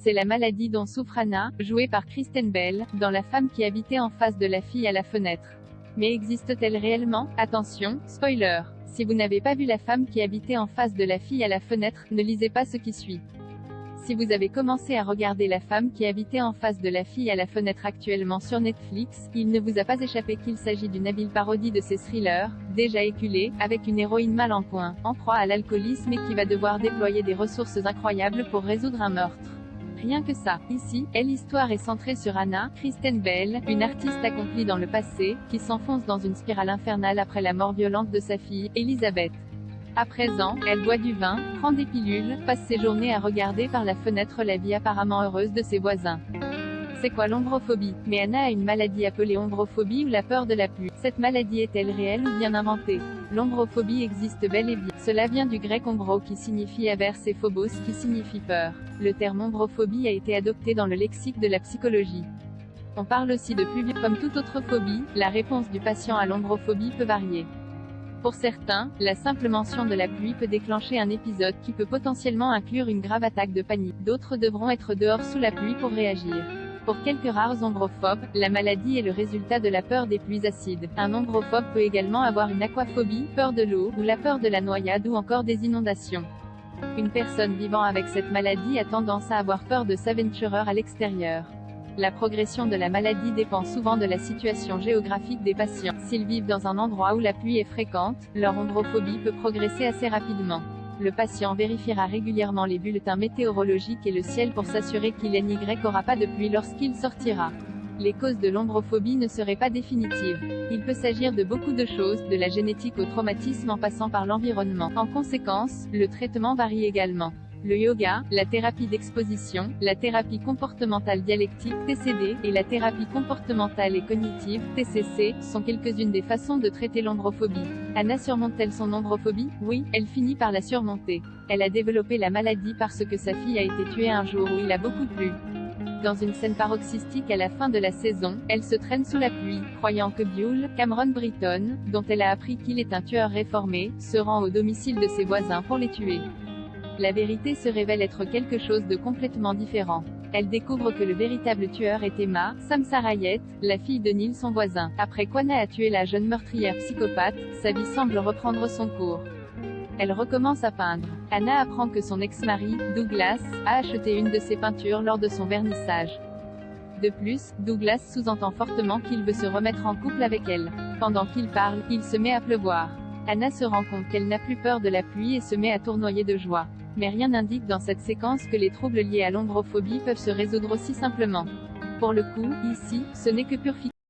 C'est la maladie dont souffre Anna, jouée par Kristen Bell, dans La femme qui habitait en face de la fille à la fenêtre. Mais existe-t-elle réellement? Attention, spoiler. Si vous n'avez pas vu La femme qui habitait en face de la fille à la fenêtre, ne lisez pas ce qui suit. Si vous avez commencé à regarder La femme qui habitait en face de la fille à la fenêtre actuellement sur Netflix, il ne vous a pas échappé qu'il s'agit d'une habile parodie de ces thrillers, déjà éculés, avec une héroïne mal en point, en proie à l'alcoolisme et qui va devoir déployer des ressources incroyables pour résoudre un meurtre. Rien que ça. Ici, l'histoire est centrée sur Anna, Kristen Bell, une artiste accomplie dans le passé, qui s'enfonce dans une spirale infernale après la mort violente de sa fille, Elizabeth. À présent, elle boit du vin, prend des pilules, passe ses journées à regarder par la fenêtre la vie apparemment heureuse de ses voisins. C'est quoi l'ombrophobie? Mais Anna a une maladie appelée ombrophobie ou la peur de la pluie. Cette maladie est-elle réelle ou bien inventée? L'ombrophobie existe bel et bien. Cela vient du grec ombro qui signifie averse et phobos qui signifie peur. Le terme ombrophobie a été adopté dans le lexique de la psychologie. On parle aussi de pluie. Comme toute autre phobie, la réponse du patient à l'ombrophobie peut varier. Pour certains, la simple mention de la pluie peut déclencher un épisode qui peut potentiellement inclure une grave attaque de panique. D'autres devront être dehors sous la pluie pour réagir. Pour quelques rares ombrophobes, la maladie est le résultat de la peur des pluies acides. Un ombrophobe peut également avoir une aquaphobie, peur de l'eau, ou la peur de la noyade ou encore des inondations. Une personne vivant avec cette maladie a tendance à avoir peur de s'aventurer à l'extérieur. La progression de la maladie dépend souvent de la situation géographique des patients. S'ils vivent dans un endroit où la pluie est fréquente, leur ombrophobie peut progresser assez rapidement. Le patient vérifiera régulièrement les bulletins météorologiques et le ciel pour s'assurer qu'il n'y aura pas de pluie lorsqu'il sortira. Les causes de l'ombrophobie ne seraient pas définitives. Il peut s'agir de beaucoup de choses, de la génétique au traumatisme en passant par l'environnement. En conséquence, le traitement varie également. Le yoga, la thérapie d'exposition, la thérapie comportementale dialectique (TCD) et la thérapie comportementale et cognitive (TCC) sont quelques-unes des façons de traiter l'ombrophobie. Anna surmonte-t-elle son ombrophobie? Oui, elle finit par la surmonter. Elle a développé la maladie parce que sa fille a été tuée un jour où il a beaucoup plu. Dans une scène paroxystique à la fin de la saison, elle se traîne sous la pluie, croyant que Buell, Cameron Britton, dont elle a appris qu'il est un tueur réformé, se rend au domicile de ses voisins pour les tuer. La vérité se révèle être quelque chose de complètement différent. Elle découvre que le véritable tueur est Emma Samsarayet, la fille de Neil son voisin. Après qu'Anna a tué la jeune meurtrière psychopathe, sa vie semble reprendre son cours. Elle recommence à peindre. Anna apprend que son ex-mari, Douglas, a acheté une de ses peintures lors de son vernissage. De plus, Douglas sous-entend fortement qu'il veut se remettre en couple avec elle. Pendant qu'il parle, il se met à pleuvoir. Anna se rend compte qu'elle n'a plus peur de la pluie et se met à tournoyer de joie. Mais rien n'indique dans cette séquence que les troubles liés à l'ombrophobie peuvent se résoudre aussi simplement. Pour le coup, ici, ce n'est que pure fiction.